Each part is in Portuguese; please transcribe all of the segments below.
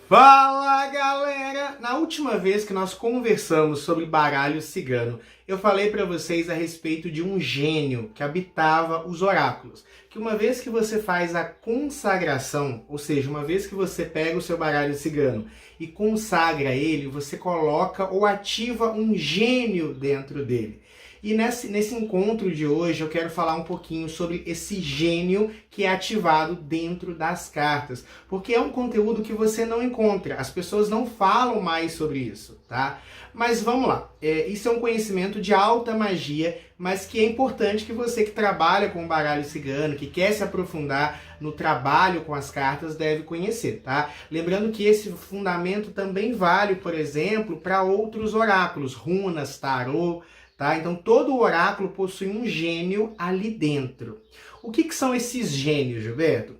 Fala, galera! Na última vez que nós conversamos sobre baralho cigano, eu falei para vocês a respeito de um gênio que habitava os oráculos. Que uma vez que você faz a consagração, ou seja, uma vez que você pega o seu baralho cigano e consagra ele, você coloca ou ativa um gênio dentro dele. E nesse encontro de hoje eu quero falar um pouquinho sobre esse gênio que é ativado dentro das cartas. Porque é um conteúdo que você não encontra, as pessoas não falam mais sobre isso, tá? Mas vamos lá, isso é um conhecimento de alta magia, mas que é importante que você que trabalha com o baralho cigano, que quer se aprofundar no trabalho com as cartas, deve conhecer, tá? Lembrando que esse fundamento também vale, por exemplo, para outros oráculos, runas, tarô, tá? Então todo oráculo possui um gênio ali dentro. O que são esses gênios, Gilberto?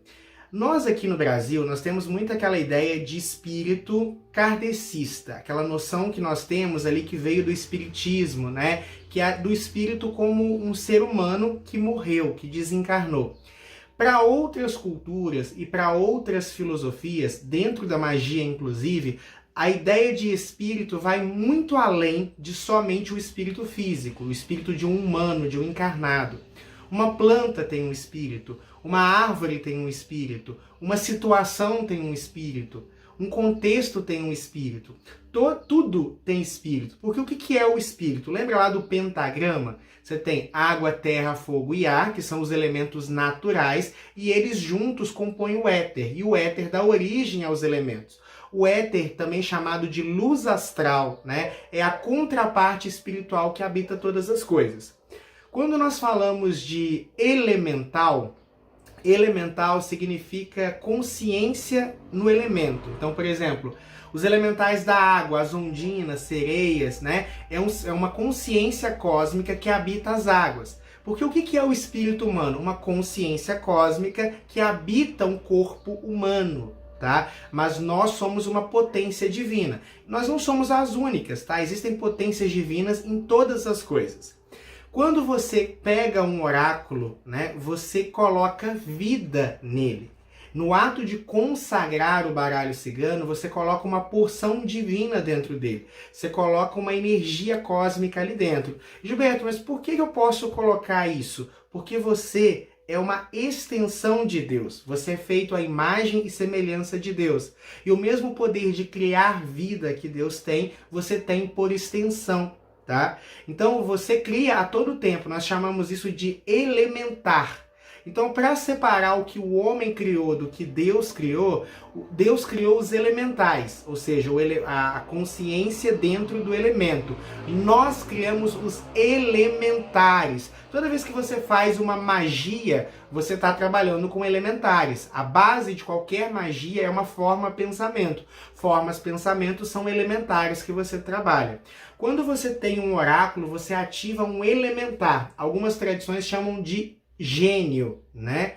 Nós aqui no Brasil, nós temos muito aquela ideia de espírito kardecista, aquela noção que nós temos ali que veio do espiritismo, né? Que é do espírito como um ser humano que morreu, que desencarnou. Para outras culturas e para outras filosofias, dentro da magia inclusive, a ideia de espírito vai muito além de somente o espírito físico, o espírito de um humano, de um encarnado. Uma planta tem um espírito, uma árvore tem um espírito, uma situação tem um espírito, um contexto tem um espírito. Tudo tem espírito. Porque o que é o espírito? Lembra lá do pentagrama? Você tem água, terra, fogo e ar, que são os elementos naturais, e eles juntos compõem o éter, e o éter dá origem aos elementos. O éter, também chamado de luz astral, né, é a contraparte espiritual que habita todas as coisas. Quando nós falamos de elemental, elemental significa consciência no elemento. Então, por exemplo, os elementais da água, as ondinas, sereias, né, é uma consciência cósmica que habita as águas. Porque o que é o espírito humano? Uma consciência cósmica que habita um corpo humano. Tá? Mas nós somos uma potência divina. Nós não somos as únicas, tá? Existem potências divinas em todas as coisas. Quando você pega um oráculo, né, você coloca vida nele. No ato de consagrar o baralho cigano, você coloca uma porção divina dentro dele. Você coloca uma energia cósmica ali dentro. Gilberto, mas por que eu posso colocar isso? Porque você é uma extensão de Deus. Você é feito à imagem e semelhança de Deus. E o mesmo poder de criar vida que Deus tem, você tem por extensão, tá? Então você cria a todo tempo. Nós chamamos isso de elementar. Então, para separar o que o homem criou do que Deus criou os elementais, ou seja, a consciência dentro do elemento. Nós criamos os elementares. Toda vez que você faz uma magia, você está trabalhando com elementares. A base de qualquer magia é uma forma-pensamento. Formas-pensamento são elementares que você trabalha. Quando você tem um oráculo, você ativa um elementar. Algumas tradições chamam de gênio, né?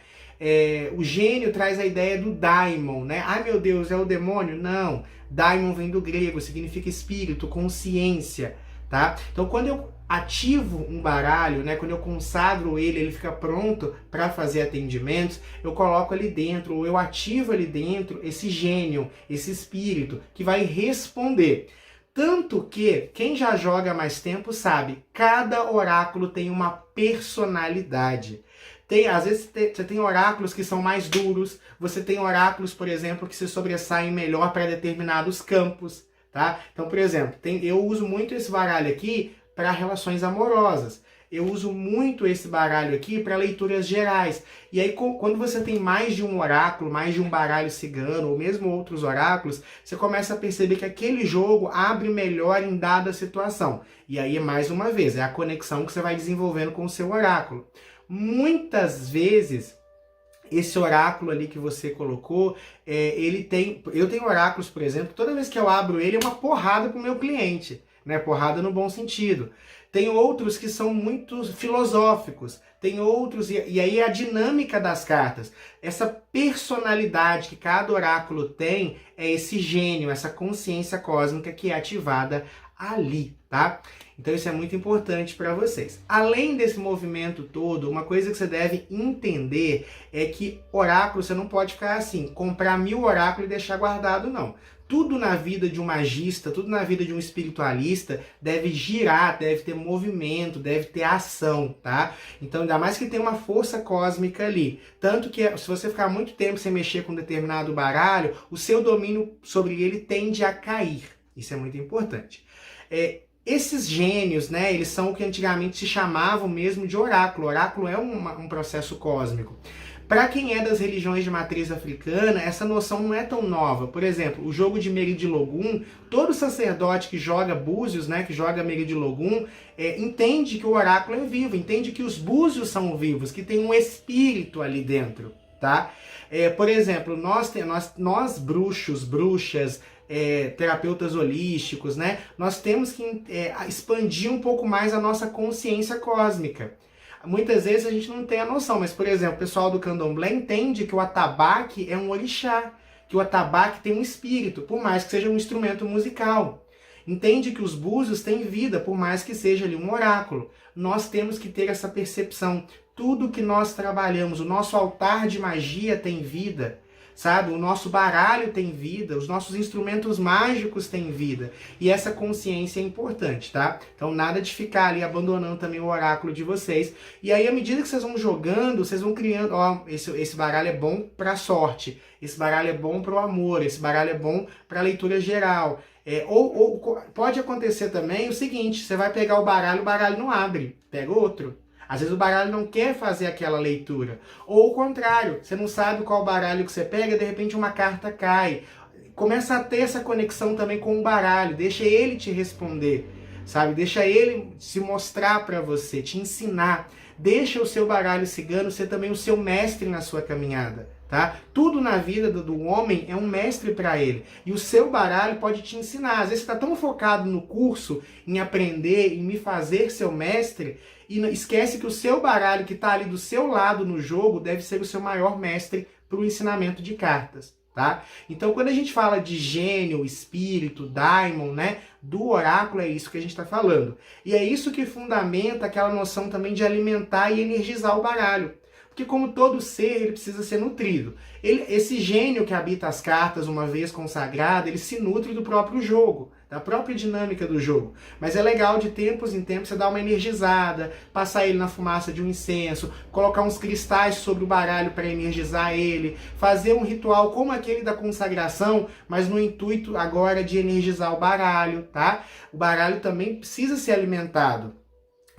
O gênio traz a ideia do daimon, né? Ai meu Deus, é o demônio? Não. Daimon vem do grego, significa espírito, consciência, tá? Então quando eu ativo um baralho, né? Quando eu consagro ele, ele fica pronto para fazer atendimentos, eu coloco ali dentro, ou eu ativo ali dentro esse gênio, esse espírito que vai responder. Tanto que, quem já joga há mais tempo sabe, cada oráculo tem uma personalidade. Às vezes você tem oráculos que são mais duros, você tem oráculos, por exemplo, que se sobressaem melhor para determinados campos, tá? Então, por exemplo, eu uso muito esse baralho aqui para relações amorosas. Eu uso muito esse baralho aqui para leituras gerais. E aí, quando você tem mais de um oráculo, mais de um baralho cigano, ou mesmo outros oráculos, você começa a perceber que aquele jogo abre melhor em dada situação. E aí, mais uma vez, é a conexão que você vai desenvolvendo com o seu oráculo. Muitas vezes, esse oráculo ali que você colocou, eu tenho oráculos, por exemplo, que toda vez que eu abro ele é uma porrada para o meu cliente. Né? Porrada no bom sentido. Tem outros que são muito filosóficos, tem outros, e aí a dinâmica das cartas, essa personalidade que cada oráculo tem, é esse gênio, essa consciência cósmica que é ativada ali, tá? Então isso é muito importante para vocês. Além desse movimento todo, uma coisa que você deve entender é que oráculo, você não pode ficar assim, comprar 1000 oráculos e deixar guardado, não. Tudo na vida de um magista, tudo na vida de um espiritualista deve girar, deve ter movimento, deve ter ação, tá? Então, ainda mais que tem uma força cósmica ali. Tanto que, se você ficar muito tempo sem mexer com um determinado baralho, o seu domínio sobre ele tende a cair. Isso é muito importante. Esses gênios, né, eles são o que antigamente se chamavam mesmo de oráculo. Oráculo é um processo cósmico. Para quem é das religiões de matriz africana, essa noção não é tão nova. Por exemplo, o jogo de Merid-Logum, todo sacerdote que joga búzios, né, que joga Merid-Logum, entende que o oráculo é vivo, entende que os búzios são vivos, que tem um espírito ali dentro, tá? Por exemplo, nós bruxos, bruxas, terapeutas holísticos, né? Nós temos que expandir um pouco mais a nossa consciência cósmica. Muitas vezes a gente não tem a noção, mas, por exemplo, o pessoal do candomblé entende que o atabaque é um orixá, que o atabaque tem um espírito, por mais que seja um instrumento musical. Entende que os búzios têm vida, por mais que seja ali um oráculo. Nós temos que ter essa percepção. Tudo que nós trabalhamos, o nosso altar de magia tem vida, sabe? O nosso baralho tem vida, os nossos instrumentos mágicos têm vida. E essa consciência é importante, tá? Então nada de ficar ali abandonando também o oráculo de vocês. E aí, à medida que vocês vão jogando, vocês vão criando, ó, esse baralho é bom pra sorte, esse baralho é bom pro amor, esse baralho é bom pra leitura geral. Ou pode acontecer também o seguinte, você vai pegar o baralho não abre, pega outro. Às vezes o baralho não quer fazer aquela leitura. Ou o contrário, você não sabe qual baralho que você pega, de repente uma carta cai. Começa a ter essa conexão também com o baralho, deixa ele te responder, sabe? Deixa ele se mostrar para você, te ensinar. Deixa o seu baralho cigano ser também o seu mestre na sua caminhada, tá? Tudo na vida do homem é um mestre para ele. E o seu baralho pode te ensinar. Às vezes você está tão focado no curso, em aprender, em me fazer seu mestre, e esquece que o seu baralho que está ali do seu lado no jogo deve ser o seu maior mestre para o ensinamento de cartas, tá? Então, quando a gente fala de gênio, espírito, daimon, né, do oráculo, é isso que a gente está falando. E é isso que fundamenta aquela noção também de alimentar e energizar o baralho. Porque como todo ser, ele precisa ser nutrido. Esse gênio que habita as cartas, uma vez consagrado, ele se nutre do próprio jogo, da própria dinâmica do jogo. Mas é legal de tempos em tempos você dar uma energizada, passar ele na fumaça de um incenso, colocar uns cristais sobre o baralho para energizar ele, fazer um ritual como aquele da consagração, mas no intuito agora de energizar o baralho, tá? O baralho também precisa ser alimentado.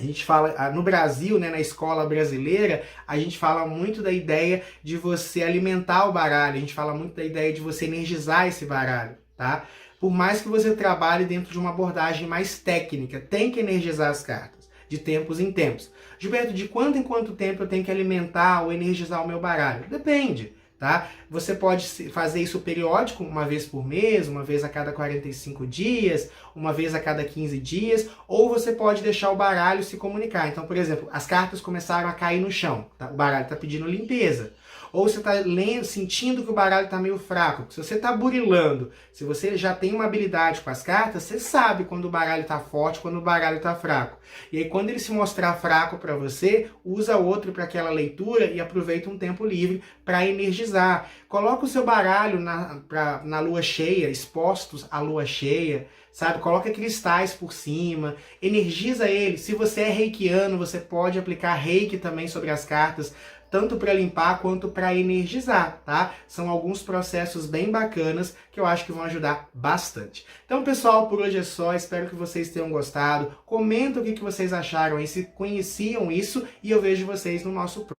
A gente fala, no Brasil, né, na escola brasileira, a gente fala muito da ideia de você alimentar o baralho, a gente fala muito da ideia de você energizar esse baralho, tá? Por mais que você trabalhe dentro de uma abordagem mais técnica, tem que energizar as cartas, de tempos em tempos. Gilberto, de quanto em quanto tempo eu tenho que alimentar ou energizar o meu baralho? Depende. Tá? Você pode fazer isso periódico, uma vez por mês, uma vez a cada 45 dias, uma vez a cada 15 dias, ou você pode deixar o baralho se comunicar. Então, por exemplo, as cartas começaram a cair no chão, tá? O baralho está pedindo limpeza. Ou você está sentindo que o baralho está meio fraco. Se você está burilando, se você já tem uma habilidade com as cartas, você sabe quando o baralho está forte, quando o baralho está fraco. E aí quando ele se mostrar fraco para você, usa outro para aquela leitura e aproveita um tempo livre para energizar. Coloca o seu baralho na lua cheia, expostos à lua cheia, sabe? Coloca cristais por cima, energiza ele. Se você é reikiano, você pode aplicar reiki também sobre as cartas, tanto para limpar quanto para energizar, tá? São alguns processos bem bacanas que eu acho que vão ajudar bastante. Então, pessoal, por hoje é só. Espero que vocês tenham gostado. Comenta o que vocês acharam aí, se conheciam isso, e eu vejo vocês no nosso próximo.